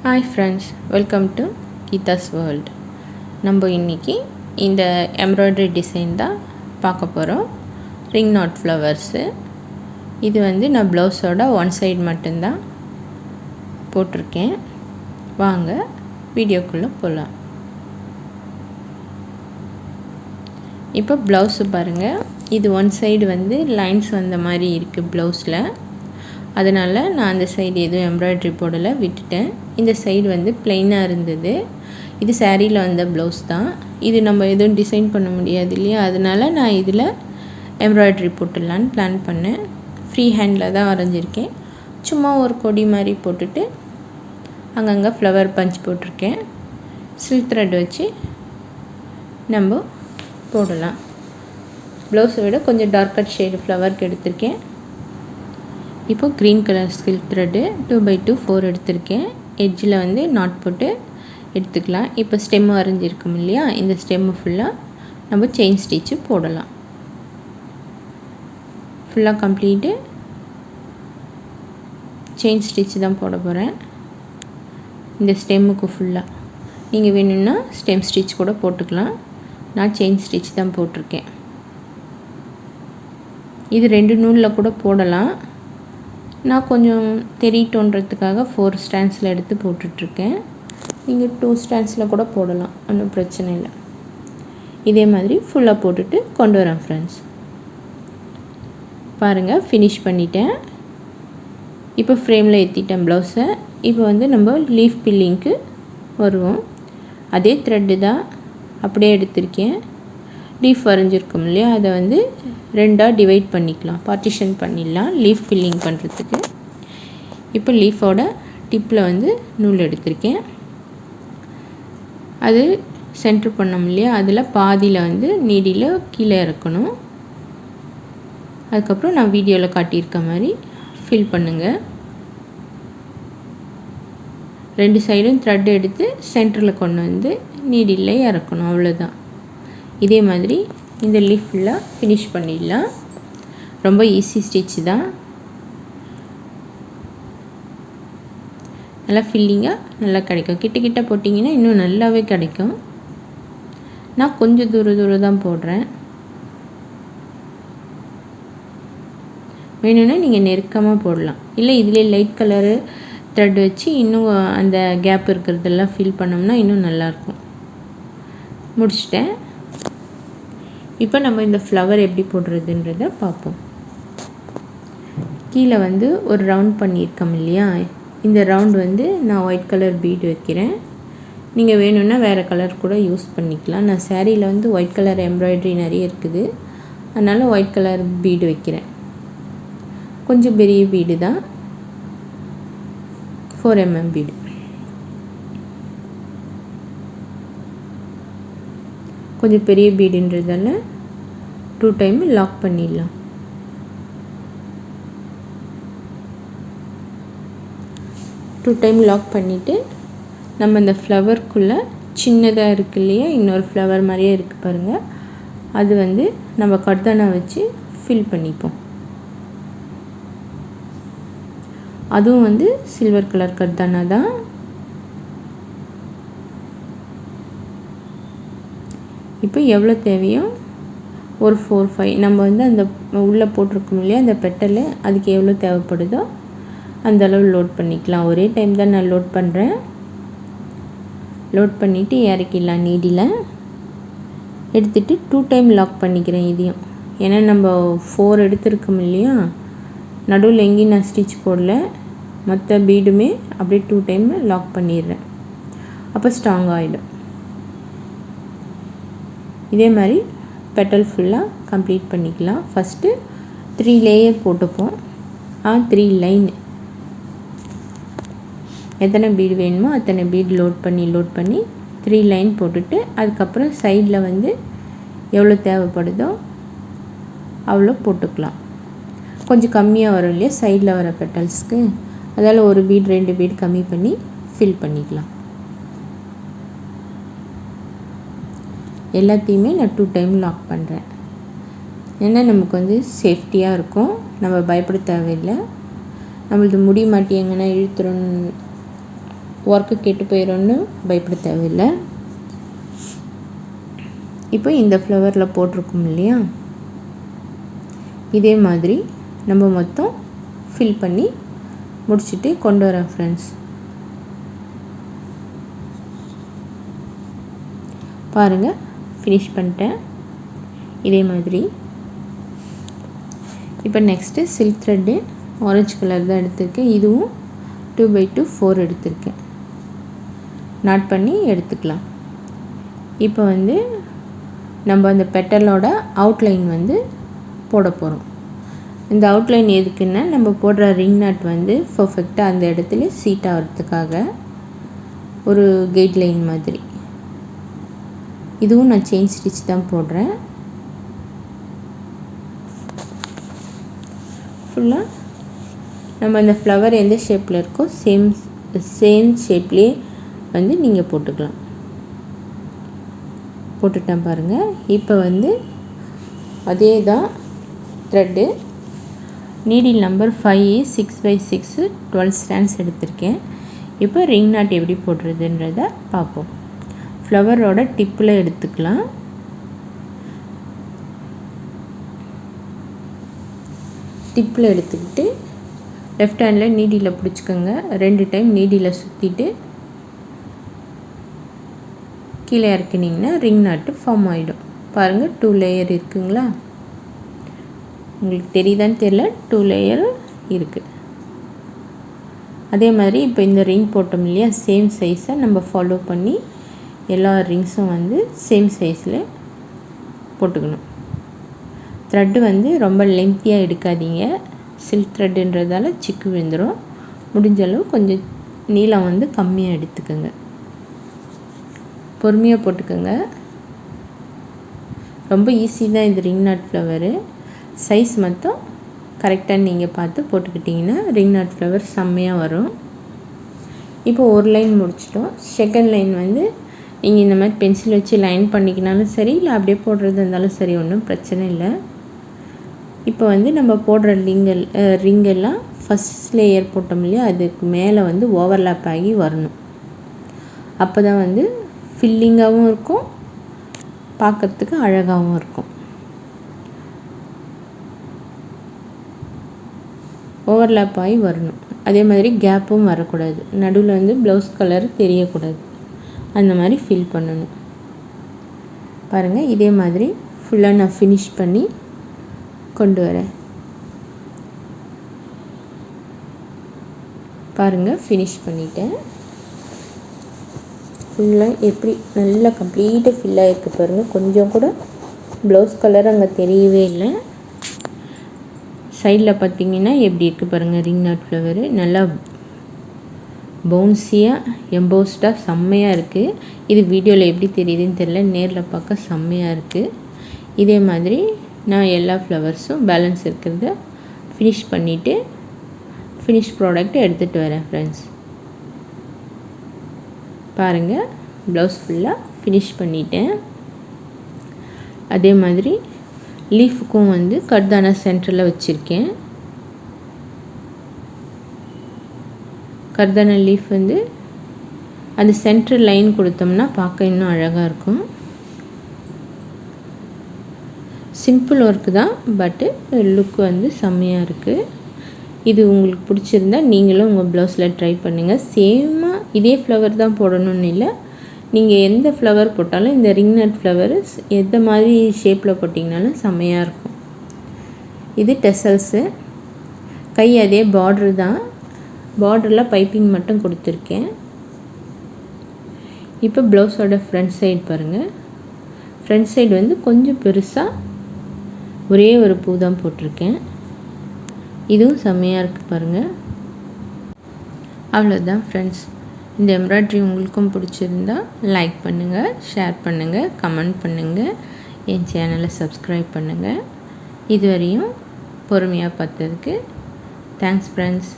Hi friends, welcome to Geeta's World. நம்ம இன்னைக்கு இந்த எம்ப்ராய்டரி டிசைன் தான் பார்க்க போகிறோம். Ring not flowers. இது வந்து நான் ப்ளவுஸோட ஒன் சைடு மட்டும்தான் போட்டிருக்கேன். வாங்க வீடியோக்குள்ளே போகலாம். இப்போ ப்ளவுஸு பாருங்கள். இது ஒன் சைடு வந்து லைன்ஸ் வந்த மாதிரி இருக்குது ப்ளவுஸில். அதனால் நான் அந்த சைடு எதுவும் எம்ப்ராய்டரி போடலை, விட்டுட்டேன். இந்த சைடு வந்து ப்ளைனாக இருந்தது. இது சாரியில் வந்த ப்ளவுஸ் தான். இது நம்ம எதுவும் டிசைன் பண்ண முடியாது இல்லையா, அதனால் நான் இதில் எம்ப்ராய்டரி போட்டுடலான்னு பிளான் பண்ணேன். ஃப்ரீ ஹேண்டில் தான் வரைஞ்சிருக்கேன். சும்மா ஒரு கொடி மாதிரி போட்டுட்டு அங்கங்கே ஃப்ளவர் பஞ்ச் போட்டிருக்கேன். சில்க் த்ரெட் வச்சு நம்ம போடலாம். ப்ளவுஸை விட கொஞ்சம் டார்க்கர் ஷேடு ஃப்ளவருக்கு எடுத்திருக்கேன். இப்போ green colour silk thread 2x2 4 எடுத்திருக்கேன். எட்ஜில் வந்து நாட் போட்டு எடுத்துக்கலாம். இப்போ ஸ்டெம்மு வரைஞ்சிருக்கோம் இல்லையா, இந்த ஸ்டெம்மு ஃபுல்லாக நம்ம செயின் ஸ்டிச்சு போடலாம். ஃபுல்லாக கம்ப்ளீட்டு செயின் ஸ்டிச்சு தான் போட போகிறேன் இந்த ஸ்டெம்முக்கு ஃபுல்லாக. நீங்கள் வேணும்னா ஸ்டெம் ஸ்டிச் கூட போட்டுக்கலாம். நான் செயின் ஸ்டிச் தான் போட்டிருக்கேன். இது 2 நூலில் கூட போடலாம். நான் கொஞ்சம் தெரியட்டோன்றதுக்காக 4 ஸ்டாண்ட்ஸில் எடுத்து போட்டுட்ருக்கேன். நீங்கள் 2 ஸ்டாண்ட்ஸில் கூட போடலாம், ஒன்றும் பிரச்சனை இல்லை. இதே மாதிரி ஃபுல்லாக போட்டுட்டு கொண்டு வரேன் ஃப்ரெண்ட்ஸ். பாருங்கள், ஃபினிஷ் பண்ணிட்டேன். இப்போ ஃப்ரேமில் ஏற்றிட்டேன் ப்ளவுஸை. இப்போ வந்து நம்ம லீஃப் பில்லிங்க்கு வருவோம். அதே த்ரெட்டு தான் அப்படியே எடுத்திருக்கேன். லீஃப் வரைஞ்சிருக்கோம் இல்லையா, அதை வந்து 2ஆக டிவைட் பண்ணிக்கலாம், பார்ட்டிஷன் பண்ணிடலாம் லீஃப் ஃபில்லிங் பண்ணுறதுக்கு. இப்போ லீஃபோட டிப்பில் வந்து நூல் எடுத்திருக்கேன். அது சென்ட்ரு பண்ணோம் இல்லையா, அதில் பாதியில் வந்து நீடியில் கீழே இறக்கணும். அதுக்கப்புறம் நான் வீடியோவில் காட்டியிருக்க மாதிரி ஃபில் பண்ணுங்கள். 2 சைடும் த்ரெட் எடுத்து சென்டரில் கொண்டு வந்து நீடியில் இறக்கணும், அவ்வளோதான். இதே மாதிரி இந்த லீஃப் ஃபுல்லாக ஃபினிஷ் பண்ணிடலாம். ரொம்ப ஈஸி ஸ்டிச் தான். நல்லா ஃபில்லிங்காக நல்லா கிடைக்கும். கிட்ட போட்டிங்கன்னா இன்னும் நல்லாவே கிடைக்கும். நான் கொஞ்சம் தூரம் தான் போடுறேன். வேணும்னா நீங்கள் நெருக்கமாக போடலாம். இல்லை இதிலே லைட் கலரு த்ரெட் வச்சு இன்னும் அந்த கேப் இருக்கிறதெல்லாம் ஃபில் பண்ணோம்னா இன்னும் நல்லாயிருக்கும். முடிச்சிட்டேன். இப்போ நம்ம இந்த ஃப்ளவர் எப்படி போடுறதுன்றதை பார்ப்போம். கீழே வந்து ஒரு ரவுண்ட் பண்ணியிருக்கோம் இல்லையா, இந்த ரவுண்ட் வந்து நான் ஒயிட் கலர் பீடு வைக்கிறேன். நீங்கள் வேணும்னா வேறு கலர் கூட யூஸ் பண்ணிக்கலாம். நான் சாரியில் வந்து ஒயிட் கலர் எம்ப்ராய்டரி நிறைய இருக்குது, அதனால் ஒயிட் கலர் பீடு வைக்கிறேன். கொஞ்சம் பெரிய பீடு தான், 4mm பீடு. கொஞ்சம் பெரிய பீடுன்றதால 2 டைம் லாக் பண்ணிடலாம். டூ டைம் லாக் பண்ணிவிட்டு நம்ம இந்த ஃப்ளவருக்குள்ளே சின்னதாக இருக்குது இல்லையா, இன்னொரு ஃப்ளவர் மாதிரியே இருக்குது பாருங்கள், அது வந்து நம்ம கர்தானா வச்சு ஃபில் பண்ணிப்போம். அதுவும் வந்து சில்வர் கலர் கர்தானா தான். இப்போ எவ்வளோ தேவையோ ஒரு 4-5 நம்ம வந்து அந்த உள்ளே போட்டிருக்கோம் இல்லையா அந்த பெட்டல், அதுக்கு எவ்வளோ தேவைப்படுதோ அந்த அளவு லோட் பண்ணிக்கலாம். ஒரே டைம் தான் நான் லோட் பண்ணுறேன். லோட் பண்ணிவிட்டு இறக்கிடலாம். நீடியில் எடுத்துகிட்டு 2 டைம் லாக் பண்ணிக்கிறேன் இதையும். ஏன்னா நம்ம 4 எடுத்துருக்கோம் இல்லையா, நடுவில் எங்கேயும் நான் ஸ்டிச் போடல, மற்ற பீடுமே அப்படியே 2 டைம் லாக் பண்ணிடுறேன். அப்போ ஸ்ட்ராங் ஆகிடும். இதே மாதிரி பெட்டல் ஃபுல்லாக கம்ப்ளீட் பண்ணிக்கலாம். ஃபஸ்ட்டு 3 லேயர் போட்டுப்போம். 3 லைன், எத்தனை பீடு வேணுமோ அத்தனை பீடு லோட் பண்ணி 3 லைன் போட்டுட்டு அதுக்கப்புறம் சைடில் வந்து எவ்வளோ தேவைப்படுதோ அவ்வளோ போட்டுக்கலாம். கொஞ்சம் கம்மியாக வரும் இல்லையா சைடில் வர பெட்டல்ஸ்க்கு, அதால் ஒரு பீடு 2 பீடு கம்மி பண்ணி ஃபில் பண்ணிக்கலாம். எல்லாத்தையுமே நான் 2 டைம் லாக் பண்ணுறேன். ஏன்னா நமக்கு வந்து சேஃப்டியாக இருக்கும், நம்ம பயப்பட தேவையில்லை. நம்மளது முடி மாட்டி எங்கன்னா இழுத்துரும் ஒர்க்கு கெட்டு போயிடும்னு பயப்பட தேவையில்லை. இப்போ இந்த ஃப்ளவரில் போட்டிருக்கோம் இல்லையா, இதே மாதிரி நம்ம மொத்தம் ஃபில் பண்ணி முடிச்சுட்டு கொண்டு வரேன் ஃப்ரெண்ட்ஸ். பாருங்கள், ஃபினிஷ் பண்ணிட்டேன் இதே மாதிரி. இப்போ next silk thread orange colour தான் எடுத்திருக்கேன். இதுவும் 2x2 4 எடுத்திருக்கேன். நாட் பண்ணி எடுத்துக்கலாம். இப்போ வந்து நம்ம அந்த பெட்டலோட அவுட்லைன் வந்து போட போகிறோம். இந்த அவுட்லைன் எதுக்குன்னா, நம்ம போடுற ரிங் நாட் வந்து பர்ஃபெக்டாக அந்த இடத்துல சீட் ஆகிறதுக்காக ஒரு கைட் லைன் மாதிரி. இதுவும் நான் செயின் ஸ்டிச் தான் போடுறேன். ஃபுல்லாக நம்ம இந்த ஃப்ளவர் எந்த ஷேப்பில் இருக்கோ சேம் ஷேப்லேயே வந்து நீங்கள் போட்டுக்கலாம். போட்டுட்டேன் பாருங்கள். இப்போ வந்து அதே தான் thread. Needle number 5 6x6 12 stands எடுத்திருக்கேன். இப்போ ரிங் நாட் எப்படி போடுறதுன்றதை பார்ப்போம். ஃப்ளவரோட டிப்பில் எடுத்துக்கலாம். டிப்பில் எடுத்துக்கிட்டு லெஃப்ட் ஹேண்டில் நீடியில் பிடிச்சிக்கோங்க. 2 டைம் நீடியில் சுற்றிட்டு கீழே இறக்குனிங்கன்னா ரிங் நாட்டு ஃபார்ம் ஆகிடும். பாருங்கள், 2 லேயர் இருக்குங்களா? உங்களுக்கு தெரியுதான்னு தெரியல, 2 லேயர் இருக்குது. அதே மாதிரி இப்போ இந்த ரிங் போட்டோம் இல்லையா, சேம் சைஸை நம்ம ஃபாலோ பண்ணி எல்லா ரிங்ஸும் வந்து சேம் சைஸில் போட்டுக்கணும். த்ரெட்டு வந்து ரொம்ப லென்த்தியாக எடுக்காதீங்க. சில்க் த்ரெட்டுன்றதால சிக்கு விழுந்துடும். முடிஞ்சளவு கொஞ்சம் நீளம் வந்து கம்மியாக எடுத்துக்கோங்க. பொறுமையாக போட்டுக்கோங்க. ரொம்ப ஈஸி தான் இது ரிங் நாட் ஃப்ளவரு. சைஸ் மட்டும் கரெக்டாக நீங்கள் பார்த்து போட்டுக்கிட்டிங்கன்னா ரிங் நாட் ஃப்ளவர் செம்மையாக வரும். இப்போ ஒரு லைன் முடிச்சிட்டோம். செகண்ட் லைன் வந்து நீங்கள் இந்த மாதிரி பென்சில் வச்சு லைன் பண்ணிக்கினாலும் சரி, இல்லை அப்படியே போடுறது இருந்தாலும் சரி, ஒன்றும் பிரச்சனை இல்லை. இப்போ வந்து நம்ம போடுற ரிங்கெல்லாம் ஃபஸ்ட் லேயர் போட்டோம் இல்லையா, அதுக்கு மேலே வந்து ஓவர்லாப் ஆகி வரணும். அப்போ தான் வந்து ஃபில்லிங்காகவும் இருக்கும், பார்க்குறதுக்கு அழகாகவும் இருக்கும். ஓவர்லாப் ஆகி வரணும். அதே மாதிரி கேப்பும் வரக்கூடாது. நடுவில் வந்து ப்ளவுஸ் கலர் தெரியக்கூடாது. அந்த மாதிரி ஃபில் பண்ணணும். பாருங்கள், இதே மாதிரி ஃபுல்லாக நான் ஃபினிஷ் பண்ணி கொண்டு வரேன். பாருங்கள், ஃபினிஷ் பண்ணிட்டேன். ஃபுல்லாக எப்படி நல்லா கம்ப்ளீட்டாக ஃபில் ஆகிருக்கு பாருங்கள். கொஞ்சம் கூட ப்ளவுஸ் கலர் அங்கே தெரியவே இல்லை. சைடில் பார்த்தீங்கன்னா எப்படி இருக்குது பாருங்கள். ரிங் நாட் ஃப்ளவரு நல்லா பவுன்ஸியாக எம்போஸ்டாக செம்மையாக இருக்குது. இது வீடியோவில் எப்படி தெரியுதுன்னு தெரியல, நேரில் பார்க்க செம்மையாக இருக்குது. இதே மாதிரி நான் எல்லா ஃப்ளவர்ஸும் பேலன்ஸ் இருக்கிறத ஃபினிஷ் பண்ணிவிட்டு ஃபினிஷ் ப்ராடக்ட் எடுத்துகிட்டு வரேன் ஃப்ரெண்ட்ஸ். பாருங்கள், ப்ளவுஸ் ஃபுல்லாக ஃபினிஷ் பண்ணிட்டேன். அதே மாதிரி லீஃபுக்கும் வந்து கர்தானா சென்டரில் வச்சுருக்கேன். கர்தானா லீஃப் வந்து அந்த சென்டர் லைன் கொடுத்தோம்னா பார்க்க இன்னும் அழகாக இருக்கும். சிம்பிள் ஒர்க்கு தான், பட்டு லுக் வந்து செம்மையாக இருக்குது. இது உங்களுக்கு பிடிச்சிருந்தா நீங்களும் உங்கள் ப்ளவுஸில் ட்ரை பண்ணுங்கள். சேமாக இதே ஃப்ளவர் தான் போடணும்னு இல்லை, நீங்கள் எந்த ஃப்ளவர் போட்டாலும் இந்த ரிங் நட் ஃப்ளவர் எந்த மாதிரி ஷேப்பில் போட்டிங்கனாலும் செம்மையாக இருக்கும். இது டெசல்ஸு. கை அதே பார்ட்ரு தான், பார்டரில் பைப்பிங் மட்டும் கொடுத்துருக்கேன். இப்போ ப்ளவுஸோட ஃப்ரண்ட் சைடு பாருங்கள். ஃப்ரண்ட் சைடு வந்து கொஞ்சம் பெருசாக ஒரே ஒரு பூ தான் போட்டிருக்கேன். இதுவும் செம்மையாக இருக்குது பாருங்கள். அவ்வளோதான் ஃப்ரெண்ட்ஸ். இந்த எம்ப்ராய்ட்ரி உங்களுக்கும் பிடிச்சிருந்தா லைக் பண்ணுங்கள், ஷேர் பண்ணுங்கள், கமெண்ட் பண்ணுங்கள், என் சேனலை சப்ஸ்கிரைப் பண்ணுங்கள். இதுவரையும் பொறுமையாக பார்த்ததுக்கு தேங்க்ஸ் ஃப்ரெண்ட்ஸ்.